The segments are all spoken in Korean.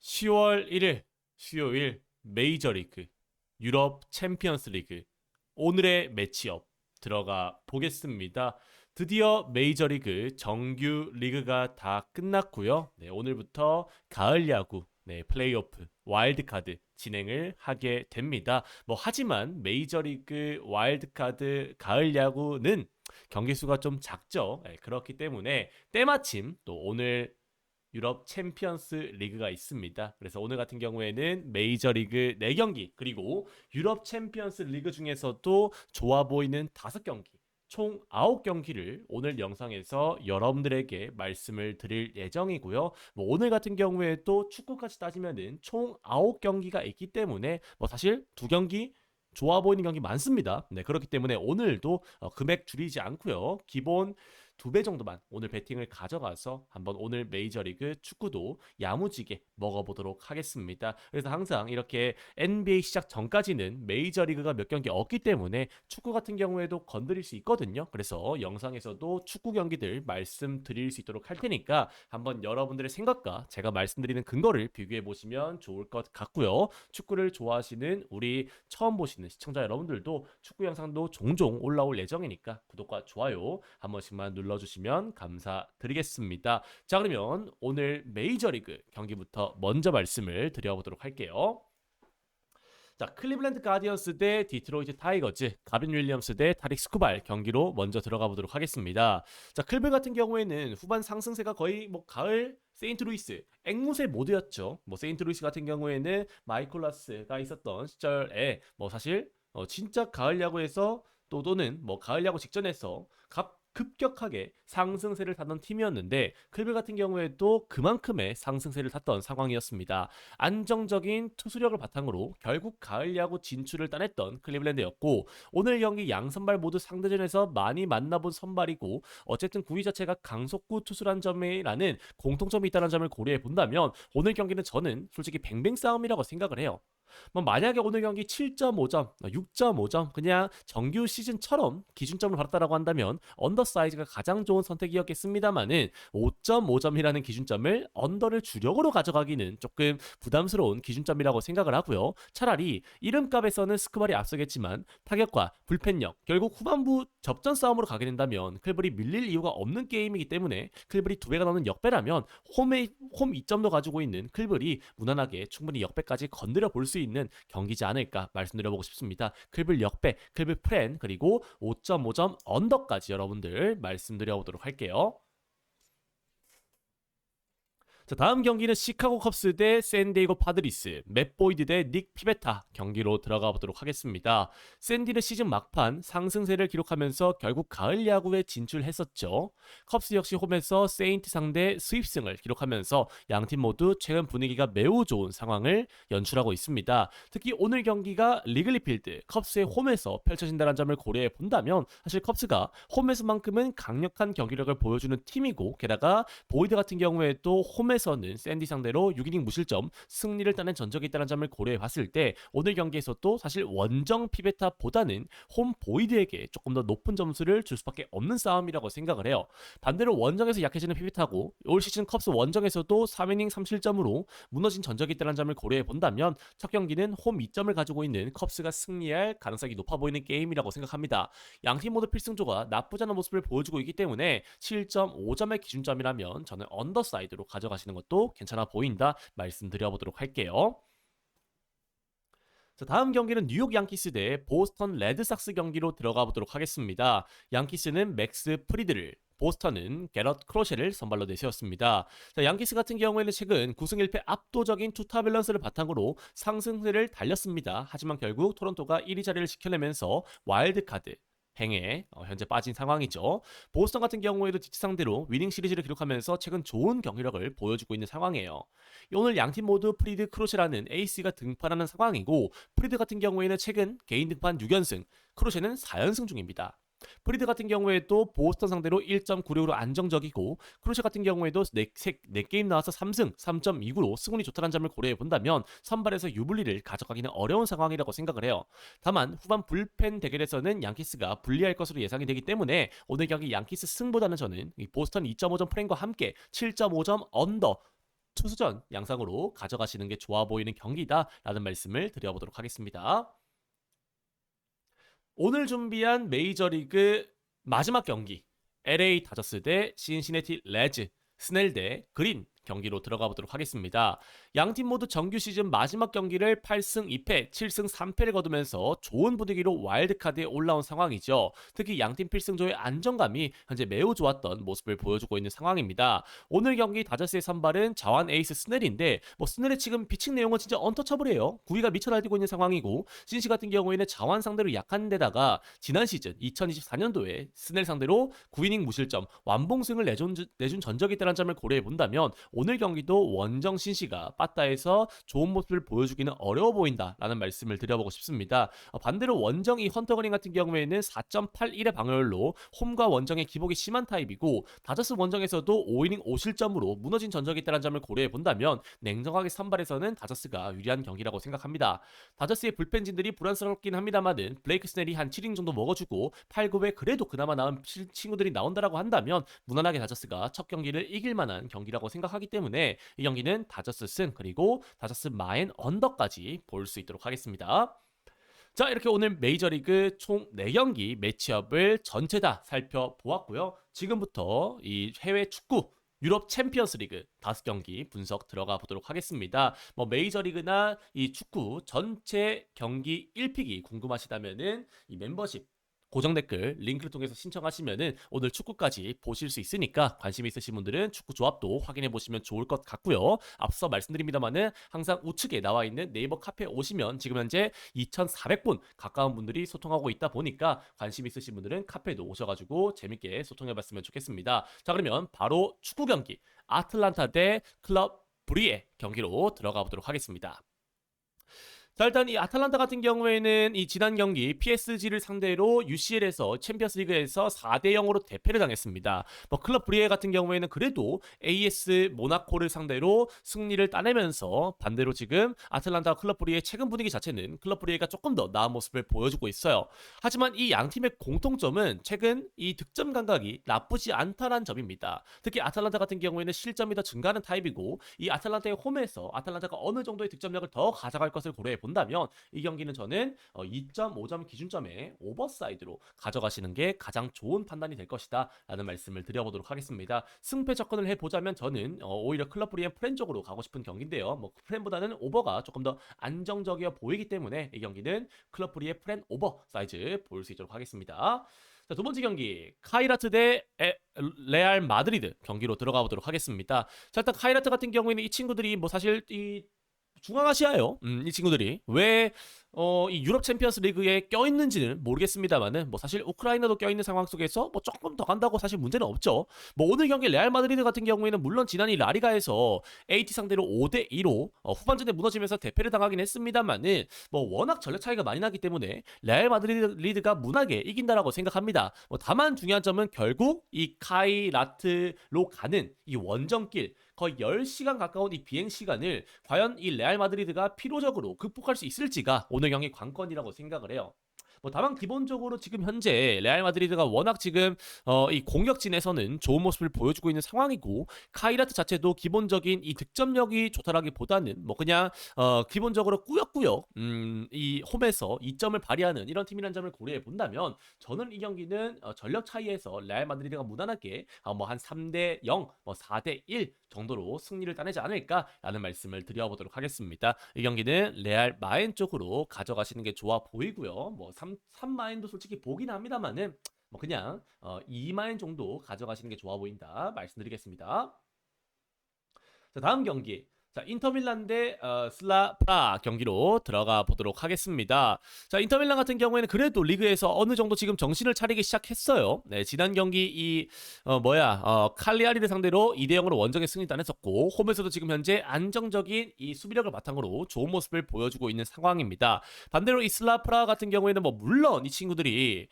10월 1일 수요일 메이저리그 유럽 챔피언스 리그 오늘의 매치업 들어가 보겠습니다. 드디어 메이저리그 정규 리그가 다 끝났고요. 네, 오늘부터 가을 야구 플레이오프 와일드카드 진행을 하게 됩니다. 하지만 메이저리그 와일드카드 가을 야구는 경기 수가 좀 작죠. 그렇기 때문에 때마침 또 오늘 유럽 챔피언스 리그가 있습니다. 그래서 오늘 같은 경우에는 메이저리그 4경기 그리고 유럽 챔피언스 리그 중에서도 좋아 보이는 5경기 총 9경기를 오늘 영상에서 여러분들에게 말씀을 드릴 예정이고요. 오늘 같은 경우에 또 축구까지 따지면은 총 9경기가 있기 때문에 사실 2경기 좋아 보이는 경기 많습니다. 네, 그렇기 때문에 오늘도 금액 줄이지 않고요. 기본 2배 정도만 오늘 베팅을 가져가서 한번 오늘 메이저리그 축구도 야무지게 먹어보도록 하겠습니다. 그래서 항상 이렇게 NBA 시작 전까지는 메이저리그가 몇 경기 없기 때문에 축구 같은 경우에도 건드릴 수 있거든요. 그래서 영상에서도 축구 경기들 말씀드릴 수 있도록 할 테니까 한번 여러분들의 생각과 제가 말씀드리는 근거를 비교해 보시면 좋을 것 같고요. 축구를 좋아하시는 우리 처음 보시는 시청자 여러분들도 축구 영상도 종종 올라올 예정이니까 구독과 좋아요 한 번씩만 눌러주시면 감사드리겠습니다. 자, 그러면 오늘 메이저리그 경기부터 먼저 말씀을 드려보도록 할게요. 자, 클리블랜드 가디언스 대 디트로이트 타이거즈, 가빈 윌리엄스 대 타릭 스쿠발 경기로 먼저 들어가 보도록 하겠습니다. 자, 클블 같은 경우에는 후반 상승세가 거의 가을 세인트루이스, 앵무새 모드였죠. 세인트루이스 같은 경우에는 마이콜라스가 있었던 시절에 사실 진짜 가을 야구에서 또는 가을 야구 직전에서 급격하게 상승세를 타던 팀이었는데 클블 같은 경우에도 그만큼의 상승세를 탔던 상황이었습니다. 안정적인 투수력을 바탕으로 결국 가을 야구 진출을 따냈던 클리블랜드였고 오늘 경기 양선발 모두 상대전에서 많이 만나본 선발이고 어쨌든 구위 자체가 강속구 투수란 점이라는 공통점이 있다는 점을 고려해 본다면 오늘 경기는 저는 솔직히 뱅뱅 싸움이라고 생각을 해요. 만약에 오늘 경기 7.5점, 6.5점 그냥 정규 시즌처럼 기준점을 받았다라고 한다면 언더 사이즈가 가장 좋은 선택이었겠습니다만은 5.5점이라는 기준점을 언더를 주력으로 가져가기는 조금 부담스러운 기준점이라고 생각을 하고요. 차라리 이름값에서는 스크발이 앞서겠지만 타격과 불펜력, 결국 후반부 접전 싸움으로 가게 된다면 클블이 밀릴 이유가 없는 게임이기 때문에 클블이 2배가 넘는 역배라면 홈 2점도 가지고 있는 클블이 무난하게 충분히 역배까지 건드려 볼 수 있는 경기지 않을까 말씀드려보고 싶습니다. 클블 역배, 클블 프렌 그리고 5.5점 언더까지 여러분들 말씀드려보도록 할게요. 자, 다음 경기는 시카고 컵스 대 샌디에이고 파드리스, 맷 보이드 대 닉 피베타 경기로 들어가 보도록 하겠습니다. 샌디는 시즌 막판 상승세를 기록하면서 결국 가을 야구에 진출했었죠. 컵스 역시 홈에서 세인트 상대 수입승을 기록하면서 양팀 모두 최근 분위기가 매우 좋은 상황을 연출하고 있습니다. 특히 오늘 경기가 리글리 필드, 컵스의 홈에서 펼쳐진다는 점을 고려해 본다면 사실 컵스가 홈에서만큼은 강력한 경기력을 보여주는 팀이고 게다가 보이드 같은 경우에도 홈에서는 샌디 상대로 6이닝 무실점 승리를 따낸 전적이 있다는 점을 고려해 봤을 때 오늘 경기에서도 사실 원정 피베타보다는 홈 보이드에게 조금 더 높은 점수를 줄 수밖에 없는 싸움이라고 생각을 해요. 반대로 원정에서 약해지는 피베타고 올 시즌 컵스 원정에서도 3이닝 3실점으로 무너진 전적이 있다는 점을 고려해 본다면 첫 경기는 홈 2점을 가지고 있는 컵스가 승리할 가능성이 높아 보이는 게임이라고 생각합니다. 양팀 모두 필승조가 나쁘지 않은 모습을 보여주고 있기 때문에 7.5점의 기준점이라면 저는 언더사이드로 가져가시는 것도 괜찮아 보인다 말씀드려보도록 할게요. 자, 다음 경기는 뉴욕 양키스 대 보스턴 레드삭스 경기로 들어가 보도록 하겠습니다. 양키스는 맥스 프리드를 보스턴은 게럿 크로셰를 선발로 내세웠습니다. 자, 양키스 같은 경우에는 최근 9승 1패 압도적인 투타 밸런스를 바탕으로 상승세를 달렸습니다. 하지만 결국 토론토가 1위 자리를 지켜내면서 와일드카드 행에 현재 빠진 상황이죠. 보스턴 같은 경우에도 디치 상대로 위닝 시리즈를 기록하면서 최근 좋은 경기력을 보여주고 있는 상황이에요. 오늘 양팀 모두 프리드 크로셰라는 에이스가 등판하는 상황이고 프리드 같은 경우에는 최근 개인 등판 6연승, 크로셰는 4연승 중입니다. 프리드 같은 경우에도 보스턴 상대로 1.96로 안정적이고 크루시 같은 경우에도 4게임 나와서 3승 3.29로 승운이 좋다는 점을 고려해 본다면 선발에서 유불리를 가져가기는 어려운 상황이라고 생각을 해요. 다만 후반 불펜 대결에서는 양키스가 불리할 것으로 예상이 되기 때문에 오늘 경기 양키스 승보다는 저는 보스턴 2.5점 프레임과 함께 7.5점 언더 투수전 양상으로 가져가시는 게 좋아 보이는 경기다라는 말씀을 드려보도록 하겠습니다. 오늘 준비한 메이저리그 마지막 경기 LA 다저스 대 신시내티 레즈, 스넬 대 그린 경기로 들어가 보도록 하겠습니다. 양팀 모두 정규 시즌 마지막 경기를 8승 2패, 7승 3패를 거두면서 좋은 분위기로 와일드카드에 올라온 상황이죠. 특히 양팀 필승조의 안정감이 현재 매우 좋았던 모습을 보여주고 있는 상황입니다. 오늘 경기 다저스의 선발은 자완 에이스 스넬인데 스넬의 지금 피칭 내용은 진짜 언터처블해요. 구위가 미쳐 날뛰고 있는 상황이고, 신시 같은 경우에는 자완 상대로 약한 데다가 지난 시즌 2024년도에 스넬 상대로 9이닝 무실점 완봉승을 내준 전적이 있다는 점을 고려해 본다면 오늘 경기도 원정 신시가 빠따에서 좋은 모습을 보여주기는 어려워 보인다라는 말씀을 드려보고 싶습니다. 반대로 원정 이 헌터 그린 같은 경우에는 4.81의 방어율로 홈과 원정의 기복이 심한 타입이고, 다저스 원정에서도 5이닝 5실점으로 무너진 전적이 있다는 점을 고려해 본다면 냉정하게 선발에서는 다저스가 유리한 경기라고 생각합니다. 다저스의 불펜진들이 불안스럽긴 합니다만은 블레이크 스넬이 한 7이닝 정도 먹어주고 8, 9회 그래도 그나마 나은 친구들이 나온다라고 한다면 무난하게 다저스가 첫 경기를 이길 만한 경기라고 생각하기 때문에 이 경기는 다저스 승 그리고 다저스 마인 언더까지 볼 수 있도록 하겠습니다. 자, 이렇게 오늘 메이저리그 총 4경기 매치업을 전체 다 살펴보았고요. 지금부터 이 해외 축구 유럽 챔피언스 리그 5경기 분석 들어가 보도록 하겠습니다. 메이저리그나 이 축구 전체 경기 1픽이 궁금하시다면은 이 멤버십 고정 댓글 링크를 통해서 신청하시면은 오늘 축구까지 보실 수 있으니까 관심 있으신 분들은 축구 조합도 확인해 보시면 좋을 것 같고요. 앞서 말씀드립니다만은 항상 우측에 나와 있는 네이버 카페 오시면 지금 현재 2,400분 가까운 분들이 소통하고 있다 보니까 관심 있으신 분들은 카페도 오셔가지고 재밌게 소통해 봤으면 좋겠습니다. 자, 그러면 바로 축구 경기 아틀란타 대 클럽 브리에 경기로 들어가 보도록 하겠습니다. 자, 일단 이 아탈란타 같은 경우에는 이 지난 경기 PSG를 상대로 UCL에서 챔피언스 리그에서 4대 0으로 대패를 당했습니다. 클럽 브리에 같은 경우에는 그래도 AS 모나코를 상대로 승리를 따내면서 반대로 지금 아틀란타 클럽 브리의 최근 분위기 자체는 클럽 브리에가 조금 더 나은 모습을 보여주고 있어요. 하지만 이 양 팀의 공통점은 최근 이 득점 감각이 나쁘지 않다는 점입니다. 특히 아탈란타 같은 경우에는 실점이 더 증가하는 타입이고, 이 아탈란타의 홈에서 아탈란타가 어느 정도의 득점력을 더 가져갈 것을 고려해 본다면 이 경기는 저는 2.5점 기준점에 오버사이드로 가져가시는 게 가장 좋은 판단이 될 것이다 라는 말씀을 드려보도록 하겠습니다. 승패 접근을 해보자면 저는 오히려 클럽 브리엔 프렌 쪽으로 가고 싶은 경기인데요. 프렌보다는 오버가 조금 더 안정적이어 보이기 때문에 이 경기는 클럽 브리의 프렌 오버사이즈 볼 수 있도록 하겠습니다. 자, 두 번째 경기 카이라트 대 레알 마드리드 경기로 들어가 보도록 하겠습니다. 자, 일단 카이라트 같은 경우에는 이 친구들이 사실 이 중앙아시아요. 이 친구들이 왜 이 유럽 챔피언스 리그에 껴있는지는 모르겠습니다만은 사실 우크라이나도 껴있는 상황 속에서 조금 더 간다고 사실 문제는 없죠. 오늘 경기 레알 마드리드 같은 경우에는 물론 지난 이 라리가에서 AT 상대로 5대 2로 후반전에 무너지면서 대패를 당하긴 했습니다만은 워낙 전력 차이가 많이 나기 때문에 레알 마드리드가 무난하게 이긴다라고 생각합니다. 다만 중요한 점은 결국 이 카이라트로 가는 이 원정길 거의 10시간 가까운 이 비행 시간을 과연 이 레알 마드리드가 피로적으로 극복할 수 있을지가 오늘 경기 관건이라고 생각을 해요. 다만 기본적으로 지금 현재 레알 마드리드가 워낙 지금 이 공격진에서는 좋은 모습을 보여주고 있는 상황이고, 카이라트 자체도 기본적인 이 득점력이 좋다라기보다는 그냥 기본적으로 꾸역꾸역 이 홈에서 이점을 발휘하는 이런 팀이라는 점을 고려해 본다면 저는 이 경기는 전력 차이에서 레알 마드리드가 무난하게 한 3대 0, 4대 1 정도로 승리를 따내지 않을까라는 말씀을 드려보도록 하겠습니다. 이 경기는 레알 마인 쪽으로 가져가시는 게 좋아 보이고요. 3마인도 솔직히 보긴 합니다만은 그냥 2마인 정도 가져가시는 게 좋아 보인다 말씀드리겠습니다. 자, 다음 경기 인터밀란 대 슬라프라 경기로 들어가 보도록 하겠습니다. 자, 인터밀란 같은 경우에는 그래도 리그에서 어느 정도 지금 정신을 차리기 시작했어요. 네, 지난 경기 칼리아리를 상대로 2대 0으로 원정에 승리 따냈었고, 홈에서도 지금 현재 안정적인 이 수비력을 바탕으로 좋은 모습을 보여주고 있는 상황입니다. 반대로 이 슬라프라 같은 경우에는 물론 이 친구들이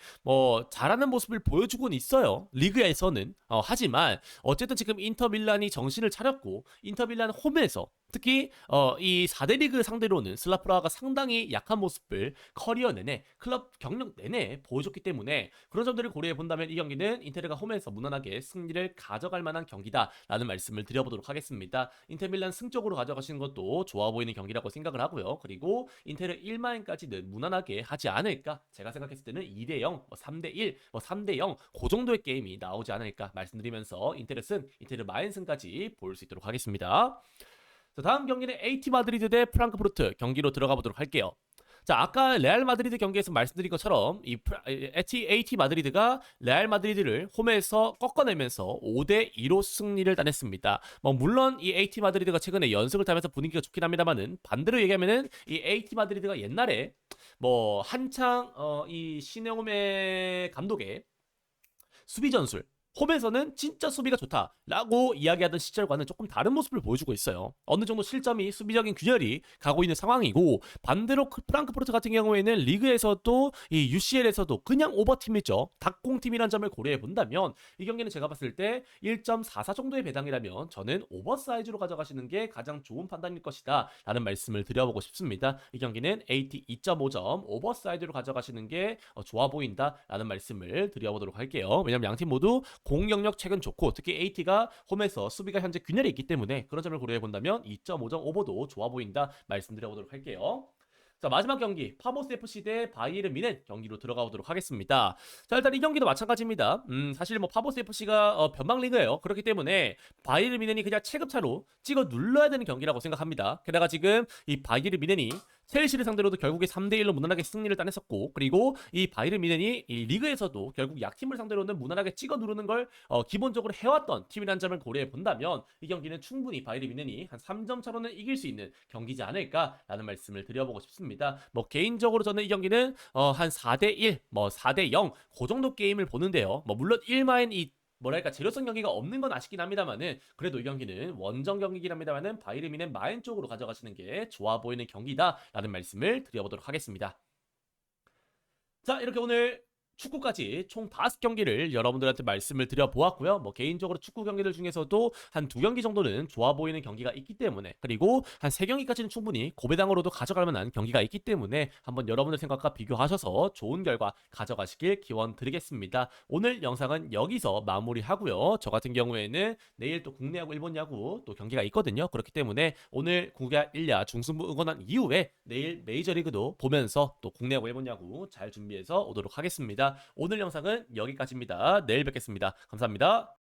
잘하는 모습을 보여주고는 있어요. 리그에서는 하지만 어쨌든 지금 인터밀란이 정신을 차렸고 인터밀란 홈에서 특히 이 4대 리그 상대로는 슬라프라가 상당히 약한 모습을 커리어 내내 클럽 경력 내내 보여줬기 때문에 그런 점들을 고려해 본다면 이 경기는 인테르가 홈에서 무난하게 승리를 가져갈 만한 경기다라는 말씀을 드려보도록 하겠습니다. 인터밀란 승적으로 가져가시는 것도 좋아 보이는 경기라고 생각을 하고요. 그리고 인테르 1마인까지는 무난하게 하지 않을까, 제가 생각했을 때는 2대0, 3대1, 3대0 그 정도의 게임이 나오지 않을까 말씀드리면서 인테르 승, 인테르 마인 승까지 볼 수 있도록 하겠습니다. 자, 다음 경기는 AT 마드리드 대 프랑크푸르트 경기로 들어가 보도록 할게요. 자, 아까 레알 마드리드 경기에서 말씀드린 것처럼 AT 마드리드가 레알 마드리드를 홈에서 꺾어내면서 5대2로 승리를 따냈습니다. 뭐 물론 이 AT 마드리드가 최근에 연승을 타면서 분위기가 좋긴 합니다만은, 반대로 얘기하면은 이 AT 마드리드가 옛날에 뭐 한창 이 시네오메 감독의 수비 전술, 홈에서는 진짜 수비가 좋다라고 이야기하던 시절과는 조금 다른 모습을 보여주고 있어요. 어느 정도 실점이 수비적인 균열이 가고 있는 상황이고, 반대로 프랑크푸르트 같은 경우에는 리그에서도 이 UCL에서도 그냥 오버팀이죠. 닭공팀이란 점을 고려해 본다면 이 경기는 제가 봤을 때 1.44 정도의 배당이라면 저는 오버사이즈로 가져가시는 게 가장 좋은 판단일 것이다 라는 말씀을 드려보고 싶습니다. 이 경기는 AT 2.5점 오버사이즈로 가져가시는 게 좋아 보인다 라는 말씀을 드려보도록 할게요. 왜냐면 양팀 모두 공격력 최근 좋고, 특히 AT가 홈에서 수비가 현재 균열이 있기 때문에 그런 점을 고려해 본다면 2.5점 오버도 좋아 보인다 말씀드려보도록 할게요. 자, 마지막 경기 파보스 FC 대 바이에른 미넨 경기로 들어가 보도록 하겠습니다. 자, 일단 이 경기도 마찬가지입니다. 사실 뭐 파보스 FC가 변방 리그예요. 그렇기 때문에 바이에른 미넨이 그냥 체급차로 찍어 눌러야 되는 경기라고 생각합니다. 게다가 지금 이 바이에른 미넨이 첼시를 상대로도 결국에 3대1로 무난하게 승리를 따냈었고, 그리고 이 바이에른 미넨이 이 리그에서도 결국 약팀을 상대로는 무난하게 찍어 누르는 걸 기본적으로 해왔던 팀이라는 점을 고려해 본다면 이 경기는 충분히 바이에른 미넨이 한 3점 차로는 이길 수 있는 경기지 않을까라는 말씀을 드려보고 싶습니다. 뭐 개인적으로 저는 이 경기는 한 4대1, 뭐 4대0 그 정도 게임을 보는데요. 뭐 물론 1마인 이 뭐랄까 재료성 경기가 없는 건 아쉽긴 합니다만은, 그래도 이 경기는 원정 경기긴 합니다만은 바이에른 미넨 마인 쪽으로 가져가시는 게 좋아 보이는 경기다라는 말씀을 드려보도록 하겠습니다. 자, 이렇게 오늘 축구까지 총 5경기를 여러분들한테 말씀을 드려보았고요. 뭐 개인적으로 축구 경기들 중에서도 한 2경기 정도는 좋아 보이는 경기가 있기 때문에, 그리고 한 3경기까지는 충분히 고배당으로도 가져갈 만한 경기가 있기 때문에 한번 여러분들 생각과 비교하셔서 좋은 결과 가져가시길 기원 드리겠습니다. 오늘 영상은 여기서 마무리하고요. 저 같은 경우에는 내일 또 국내야구, 일본 야구 또 경기가 있거든요. 그렇기 때문에 오늘 국야 1야 중승부 응원한 이후에 내일 메이저리그도 보면서 또 국내야구, 일본 야구 잘 준비해서 오도록 하겠습니다. 오늘 영상은 여기까지입니다. 내일 뵙겠습니다. 감사합니다.